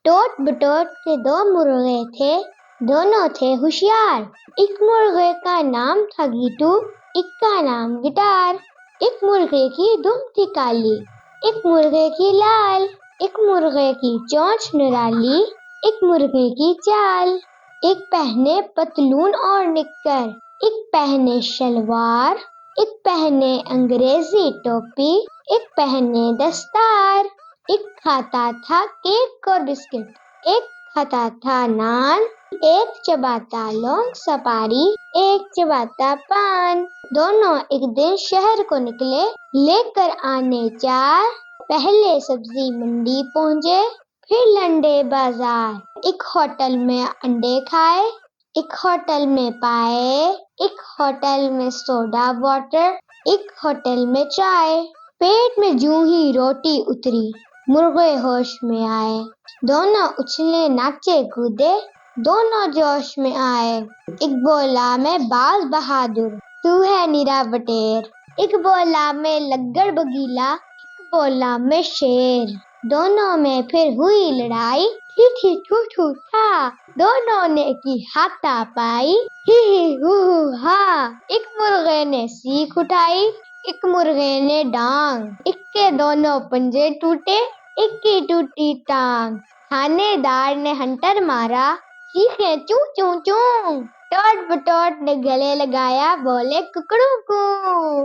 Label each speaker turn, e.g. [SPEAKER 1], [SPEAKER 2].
[SPEAKER 1] ٹوٹ بٹوٹ کے دو مرغے تھے، دونوں تھے ہوشیار۔ ایک مرغے کا نام تھا گیٹو، ایک کا نام گٹار۔ ایک مرغے کی دم تھی کالی، ایک مرغے کی لال۔ ایک مرغے کی چونچ نرالی، ایک مرغے کی چال۔ ایک پہنے پتلون اور نکر، ایک پہنے شلوار، ایک پہنے انگریزی ٹوپی، ایک پہنے دستار۔ ایک کھاتا تھا کیک اور بسکٹ، ایک کھاتا تھا نان، ایک چباتا لونگ سپاری، ایک چباتا پان۔ دونوں ایک دن شہر کو نکلے لے کر آنے چار۔ پہلے سبزی منڈی پہنچے، پھر لنڈے بازار۔ ایک ہوٹل میں انڈے کھائے، ایک ہوٹل میں پائے، ایک ہوٹل میں سوڈا واٹر، ایک ہوٹل میں چائے۔ پیٹ میں جوں ہی روٹی اتری، مرغے ہوش میں آئے۔ دونوں اچھلے ناچے کودے، دونوں جوش میں آئے۔ ایک بولا میں باز بہادر، تو ہے نرا بٹیر۔ ایک بولا میں لگڑ بگیلا، ایک بولا میں شیر۔ دونوں میں پھر ہوئی لڑائی، تھی تھی تھو تھو تھا۔ دونوں نے کی ہاتھا پائی، ہی ہی ہو ہو ہا۔ ایک مرغے نے سیخ اٹھائی، ایک مرغے نے ڈانگ۔ ایک کے دونوں پنجے ٹوٹے، ایک کی ٹوٹی ٹانگ۔ تھانے دار نے ہنٹر مارا، چیخے چوں چوں چوں۔ ٹوٹ بٹوٹ نے گلے لگایا، بولے ککڑوں کو۔